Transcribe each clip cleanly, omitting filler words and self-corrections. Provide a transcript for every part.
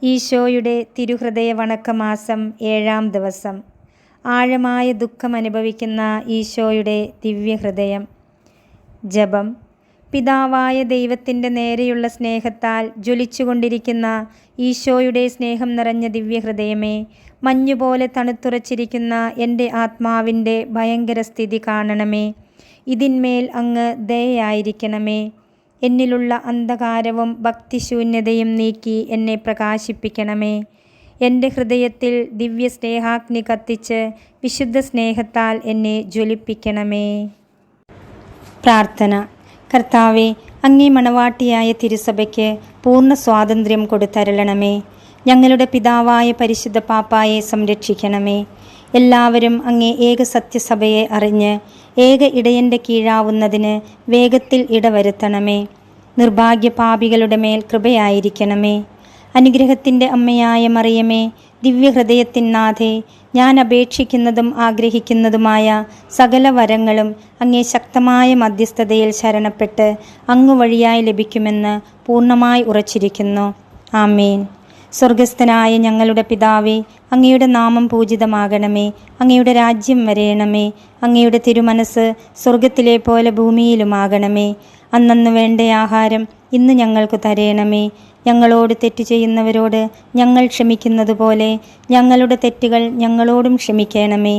ഈശോയുടെ തിരുഹൃദയ വണക്കമാസം 7-ാം ദിവസം. ആഴമായ ദുഃഖം അനുഭവിക്കുന്ന ഈശോയുടെ ദിവ്യഹൃദയം. ജപം. പിതാവായ ദൈവത്തിൻ്റെ നേരെയുള്ള സ്നേഹത്താൽ ജ്വലിച്ചുകൊണ്ടിരിക്കുന്ന ഈശോയുടെ സ്നേഹം നിറഞ്ഞ ദിവ്യഹൃദയമേ, മഞ്ഞുപോലെ തണുത്തുറച്ചിരിക്കുന്ന എൻ്റെ ആത്മാവിൻ്റെ ഭയങ്കര സ്ഥിതി കാണണമേ. ഇതിന്മേൽ അങ്ങ് ദയയായിരിക്കണമേ. എന്നിലുള്ള അന്ധകാരവും ഭക്തിശൂന്യതയും നീക്കി എന്നെ പ്രകാശിപ്പിക്കണമേ. എൻ്റെ ഹൃദയത്തിൽ ദിവ്യ സ്നേഹാഗ്നി കത്തിച്ച് വിശുദ്ധ സ്നേഹത്താൽ എന്നെ ജ്വലിപ്പിക്കണമേ. പ്രാർത്ഥന. കർത്താവേ, അങ്ങേ മണവാട്ടിയായ തിരുസഭയ്ക്ക് പൂർണ്ണ സ്വാതന്ത്ര്യം കൊടുത്തരുളണമേ. ഞങ്ങളുടെ പിതാവായ പരിശുദ്ധ പാപ്പായെ സംരക്ഷിക്കണമേ. എല്ലാവരും അങ്ങേ ഏക സത്യസഭയെ അറിഞ്ഞ് ഏക ഇടയൻ്റെ കീഴാവുന്നതിന് വേഗത്തിൽ ഇടവരുത്തണമേ. നിർഭാഗ്യ പാപികളുടെ മേൽ കൃപയായിരിക്കണമേ. അനുഗ്രഹത്തിൻ്റെ അമ്മയായ മറിയമേ, ദിവ്യഹൃദയത്തിനാഥേ, ഞാൻ അപേക്ഷിക്കുന്നതും ആഗ്രഹിക്കുന്നതുമായ സകല വരങ്ങളും അങ്ങേ ശക്തമായ മധ്യസ്ഥതയിൽ ശരണപ്പെട്ട് അങ്ങ് വഴിയായി ലഭിക്കുമെന്ന് പൂർണ്ണമായി ഉറച്ചിരിക്കുന്നു. ആമേൻ. സ്വർഗസ്ഥനായ ഞങ്ങളുടെ പിതാവേ, അങ്ങയുടെ നാമം പൂജിതമാകണമേ. അങ്ങയുടെ രാജ്യം വരയണമേ. അങ്ങയുടെ തിരുമനസ് സ്വർഗത്തിലെ പോലെ ഭൂമിയിലുമാകണമേ. അന്നന്ന് വേണ്ട ആഹാരം ഇന്ന് ഞങ്ങൾക്ക് തരയണമേ. ഞങ്ങളോട് തെറ്റ് ചെയ്യുന്നവരോട് ഞങ്ങൾ ക്ഷമിക്കുന്നത് പോലെ ഞങ്ങളുടെ തെറ്റുകൾ ഞങ്ങളോടും ക്ഷമിക്കണമേ.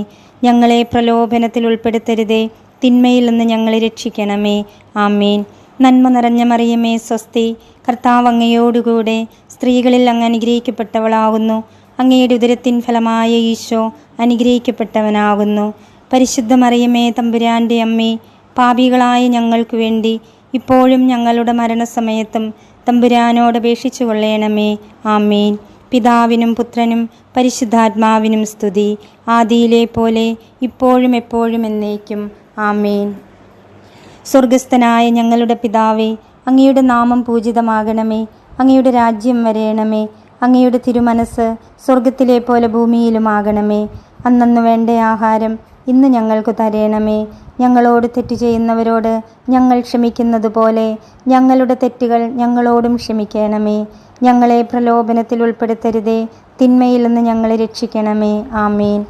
ഞങ്ങളെ പ്രലോഭനത്തിൽ ഉൾപ്പെടുത്തരുതേ, തിന്മയിൽ നിന്ന് ഞങ്ങളെ രക്ഷിക്കണമേ. ആമേൻ. നന്മ നിറഞ്ഞ മറിയമേ, സ്വസ്തി. കർത്താവ് അങ്ങയോടുകൂടെ സ്ത്രീകളിൽ അങ്ങ് അനുഗ്രഹിക്കപ്പെട്ടവളാകുന്നു. അങ്ങയുടെ ഉദരത്തിൻ ഫലമായ ഈശോ അനുഗ്രഹിക്കപ്പെട്ടവനാകുന്നു. പരിശുദ്ധ മറിയമേ, തമ്പുരാൻ്റെ അമ്മേ, പാപികളായ ഞങ്ങൾക്ക് വേണ്ടി ഇപ്പോഴും ഞങ്ങളുടെ മരണസമയത്തും തമ്പുരാനോട് അപേക്ഷിച്ചു കൊള്ളണമേ. ആമേൻ. പിതാവിനും പുത്രനും പരിശുദ്ധാത്മാവിനും സ്തുതി, ആദിയിലെ പോലെ ഇപ്പോഴും എപ്പോഴും എന്നേക്കും. ആമേൻ. സ്വർഗസ്ഥനായ ഞങ്ങളുടെ പിതാവേ, അങ്ങയുടെ നാമം പൂജിതമാകണമേ. അങ്ങയുടെ രാജ്യം വരയണമേ. അങ്ങയുടെ തിരുമനസ് സ്വർഗത്തിലെ പോലെ ഭൂമിയിലുമാകണമേ. അന്നന്ന് വേണ്ട ആഹാരം ഇന്ന് ഞങ്ങൾക്ക് തരയണമേ. ഞങ്ങളോട് തെറ്റ് ചെയ്യുന്നവരോട് ഞങ്ങൾ ക്ഷമിക്കുന്നത് പോലെ ഞങ്ങളുടെ തെറ്റുകൾ ഞങ്ങളോടും ക്ഷമിക്കണമേ. ഞങ്ങളെ പ്രലോഭനത്തിൽ ഉൾപ്പെടുത്തരുതേ, തിന്മയിൽ നിന്ന് ഞങ്ങളെ രക്ഷിക്കണമേ. ആമേൻ.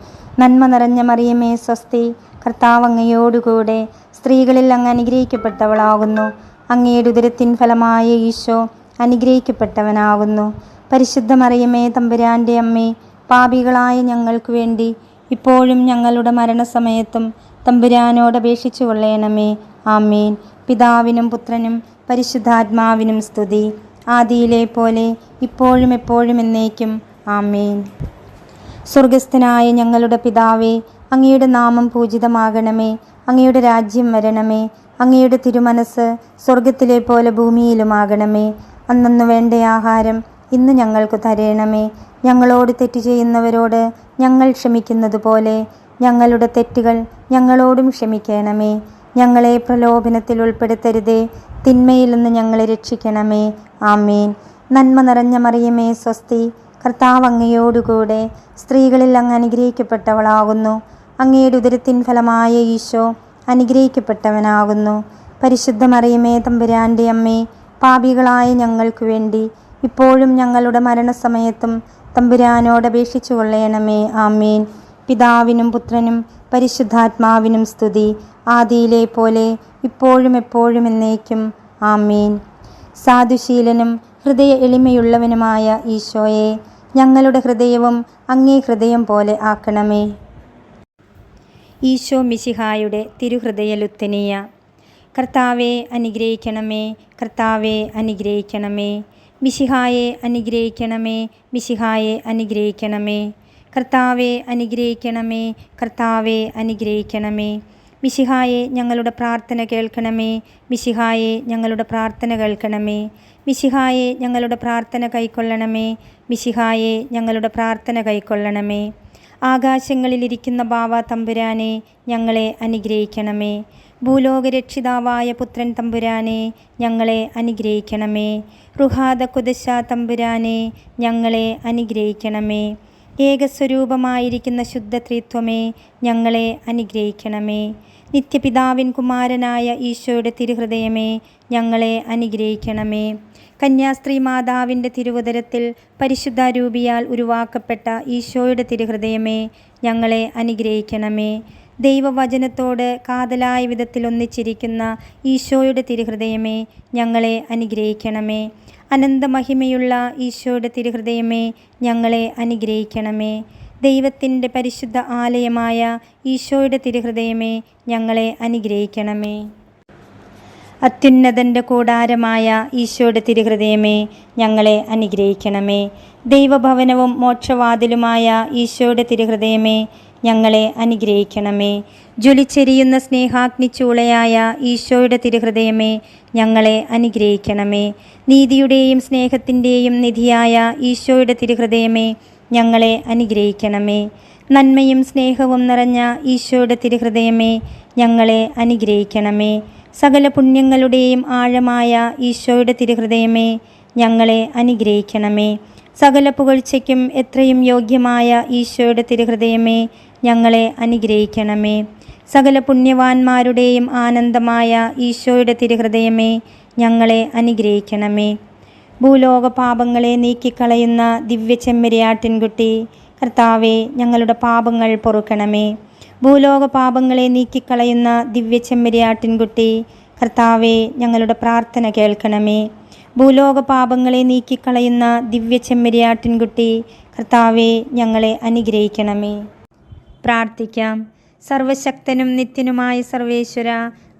നന്മ നിറഞ്ഞ മറിയമേ, സ്വസ്തി. കർത്താവ് അങ്ങയോടുകൂടെ സ്ത്രീകളിൽ അങ്ങ് അനുഗ്രഹിക്കപ്പെട്ടവളാകുന്നു. അങ്ങയുടെ ഉദരത്തിൻ ഫലമായ ഈശോ അനുഗ്രഹിക്കപ്പെട്ടവനാകുന്നു. പരിശുദ്ധ മറിയമേ, തമ്പുരാൻ്റെ അമ്മേ, പാപികളായ ഞങ്ങൾക്ക് വേണ്ടി ഇപ്പോഴും ഞങ്ങളുടെ മരണസമയത്തും തമ്പുരാനോട് അപേക്ഷിച്ചു കൊള്ളണമേ. ആമേൻ. പിതാവിനും പുത്രനും പരിശുദ്ധാത്മാവിനും സ്തുതി, ആദിയിലെ പോലെ ഇപ്പോഴും എപ്പോഴും എന്നേക്കും. ആമേൻ. സ്വർഗസ്ഥനായ ഞങ്ങളുടെ പിതാവേ, അങ്ങയുടെ നാമം പൂജിതമാകണമേ. അങ്ങയുടെ രാജ്യം വരണമേ. അങ്ങയുടെ തിരുമനസ് സ്വർഗത്തിലെ പോലെ ഭൂമിയിലുമാകണമേ. അന്നന്ന് വേണ്ട ആഹാരം ഇന്ന് ഞങ്ങൾക്ക് തരയണമേ. ഞങ്ങളോട് തെറ്റ് ചെയ്യുന്നവരോട് ഞങ്ങൾ ക്ഷമിക്കുന്നത് പോലെ ഞങ്ങളുടെ തെറ്റുകൾ ഞങ്ങളോടും ക്ഷമിക്കണമേ. ഞങ്ങളെ പ്രലോഭനത്തിൽ ഉൾപ്പെടുത്തരുതേ, തിന്മയിൽ നിന്ന് ഞങ്ങളെ രക്ഷിക്കണമേ. ആമേൻ. നന്മ നിറഞ്ഞ മറിയമേ, സ്വസ്തി. കർത്താവ് അങ്ങയോടുകൂടെ സ്ത്രീകളിൽ അങ്ങ് അനുഗ്രഹിക്കപ്പെട്ടവളാകുന്നു. അങ്ങയുടെ ഉദരത്തിൻ ഫലമായ ഈശോ അനുഗ്രഹിക്കപ്പെട്ടവനാകുന്നു. പരിശുദ്ധ മറിയമേ, തമ്പുരാൻ്റെ അമ്മേ, പാപികളായ ഞങ്ങൾക്ക് വേണ്ടി ഇപ്പോഴും ഞങ്ങളുടെ മരണസമയത്തും തമ്പുരാനോട് അപേക്ഷിച്ചു കൊള്ളണമേ. ആമേൻ. പിതാവിനും പുത്രനും പരിശുദ്ധാത്മാവിനും സ്തുതി, ആദിയിലെ പോലെ ഇപ്പോഴും എപ്പോഴും എന്നേക്കും. ആമേൻ. സാധുശീലനും ഹൃദയ എളിമയുള്ളവനുമായ ഈശോയെ, ഞങ്ങളുടെ ഹൃദയവും അങ്ങേ ഹൃദയം പോലെ ആക്കണമേ. ഈശോ മിശിഹായുടെ തിരുഹൃദയ ലുത്തനിയ. കർത്താവെ അനുഗ്രഹിക്കണമേ. കർത്താവെ അനുഗ്രഹിക്കണമേ. മിശിഹായെ അനുഗ്രഹിക്കണമേ. മിശിഹായെ അനുഗ്രഹിക്കണമേ. കർത്താവെ അനുഗ്രഹിക്കണമേ. കർത്താവെ അനുഗ്രഹിക്കണമേ. മിശിഹായെ ഞങ്ങളുടെ പ്രാർത്ഥന കേൾക്കണമേ. മിശിഹായെ ഞങ്ങളുടെ പ്രാർത്ഥന കേൾക്കണമേ. മിശിഹായെ ഞങ്ങളുടെ പ്രാർത്ഥന കൈക്കൊള്ളണമേ. മിശിഹായെ ഞങ്ങളുടെ പ്രാർത്ഥന കൈക്കൊള്ളണമേ. ആകാശങ്ങളിലിരിക്കുന്ന ബാവ തമ്പുരാനെ, ഞങ്ങളെ അനുഗ്രഹിക്കണമേ. ഭൂലോകരക്ഷിതാവായ പുത്രൻ തമ്പുരാനെ, ഞങ്ങളെ അനുഗ്രഹിക്കണമേ. റുഹാദ കുദശ തമ്പുരാനെ, ഞങ്ങളെ അനുഗ്രഹിക്കണമേ. ഏകസ്വരൂപമായിരിക്കുന്ന ശുദ്ധ ത്രിത്വമേ, ഞങ്ങളെ അനുഗ്രഹിക്കണമേ. നിത്യപിതാവിൻ കുമാരനായ ഈശോയുടെ തിരുഹൃദയമേ, ഞങ്ങളെ അനുഗ്രഹിക്കണമേ. കന്യാസ്ത്രീ മാതാവിൻ്റെ തിരുവുദരത്തിൽ പരിശുദ്ധ രൂപിയാൽ ഉരുവാക്കപ്പെട്ട ഈശോയുടെ തിരുഹൃദയമേ, ഞങ്ങളെ അനുഗ്രഹിക്കണമേ. ദൈവവചനത്തോട് കാതലായ വിധത്തിൽ ഒന്നിച്ചിരിക്കുന്ന ഈശോയുടെ തിരുഹൃദയമേ, ഞങ്ങളെ അനുഗ്രഹിക്കണമേ. അനന്തമഹിമയുള്ള ഈശോയുടെ തിരുഹൃദയമേ, ഞങ്ങളെ അനുഗ്രഹിക്കണമേ. ദൈവത്തിൻ്റെ പരിശുദ്ധ ആലയമായ ഈശോയുടെ തിരുഹൃദയമേ, ഞങ്ങളെ അനുഗ്രഹിക്കണമേ. അത്യുന്നതൻ്റെ കൂടാരമായ ഈശോയുടെ തിരുഹൃദയമേ, ഞങ്ങളെ അനുഗ്രഹിക്കണമേ. ദൈവഭവനവും മോക്ഷവാതിലുമായ ഈശോയുടെ തിരുഹൃദയമേ, ഞങ്ങളെ അനുഗ്രഹിക്കണമേ. ജ്വലിച്ചെരിയുന്ന സ്നേഹാഗ്നി ചൂളയായ ഈശോയുടെ തിരുഹൃദയമേ, ഞങ്ങളെ അനുഗ്രഹിക്കണമേ. നീതിയുടെയും സ്നേഹത്തിൻ്റെയും നിധിയായ ഈശോയുടെ തിരുഹൃദയമേ, ഞങ്ങളെ അനുഗ്രഹിക്കണമേ. നന്മയും സ്നേഹവും നിറഞ്ഞ ഈശോയുടെ തിരുഹൃദയമേ, ഞങ്ങളെ അനുഗ്രഹിക്കണമേ. സകല പുണ്യങ്ങളുടെയും ആഴമായ ഈശോയുടെ തിരുഹൃദയമേ, ഞങ്ങളെ അനുഗ്രഹിക്കണമേ. സകല പുകഴ്ചയ്ക്കും എത്രയും യോഗ്യമായ ഈശോയുടെ തിരുഹൃദയമേ, ഞങ്ങളെ അനുഗ്രഹിക്കണമേ. സകല പുണ്യവാന്മാരുടെയും ആനന്ദമായ ഈശോയുടെ തിരുഹൃദയമേ, ഞങ്ങളെ അനുഗ്രഹിക്കണമേ. ഭൂലോക പാപങ്ങളെ നീക്കിക്കളയുന്ന ദിവ്യ ചെമ്മരിയാട്ടിൻകുട്ടി, കർത്താവെ, ഞങ്ങളുടെ പാപങ്ങൾ പൊറുക്കണമേ. ഭൂലോക പാപങ്ങളെ നീക്കിക്കളയുന്ന ദിവ്യ ചെമ്മരിയാട്ടിൻകുട്ടി, കർത്താവെ, ഞങ്ങളുടെ പ്രാർത്ഥന കേൾക്കണമേ. ഭൂലോക പാപങ്ങളെ നീക്കിക്കളയുന്ന ദിവ്യ ചെമ്മരിയാട്ടിൻകുട്ടി, കർത്താവെ, ഞങ്ങളെ അനുഗ്രഹിക്കണമേ. പ്രാർത്ഥിക്കാം. സർവശക്തനും നിത്യനുമായ സർവേശ്വര,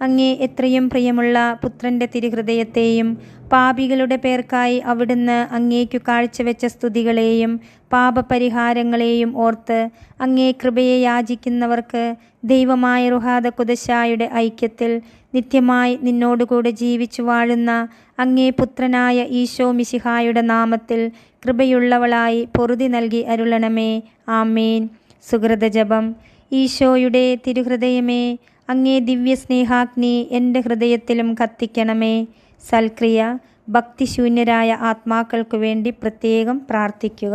അങ്ങേ എത്രയും പ്രിയമുള്ള പുത്രൻ്റെ തിരുഹൃദയത്തെയും പാപികളുടെ പേർക്കായി അവിടുന്ന് അങ്ങേക്കു കാഴ്ചവെച്ച സ്തുതികളെയും പാപപരിഹാരങ്ങളെയും ഓർത്ത് അങ്ങേ കൃപയെ യാചിക്കുന്നവർക്ക് ദൈവമായ റുഹാദ കുദശായുടെ ഐക്യത്തിൽ നിത്യമായി നിന്നോടുകൂടെ ജീവിച്ചു വാഴുന്ന അങ്ങേ പുത്രനായ ഈശോ മിശിഹായുടെ നാമത്തിൽ കൃപയുള്ളവളായി പൊറുതി നൽകി അരുളണമേ. ആമേൻ. സുഹൃതജപം. ഈശോയുടെ തിരുഹൃദയമേ, അങ്ങേ ദിവ്യ സ്നേഹാഗ്നി എൻ്റെ ഹൃദയത്തിലും കത്തിക്കണമേ. സൽക്രിയ. ഭക്തിശൂന്യരായ ആത്മാക്കൾക്കു വേണ്ടി പ്രത്യേകം പ്രാർത്ഥിക്കുക.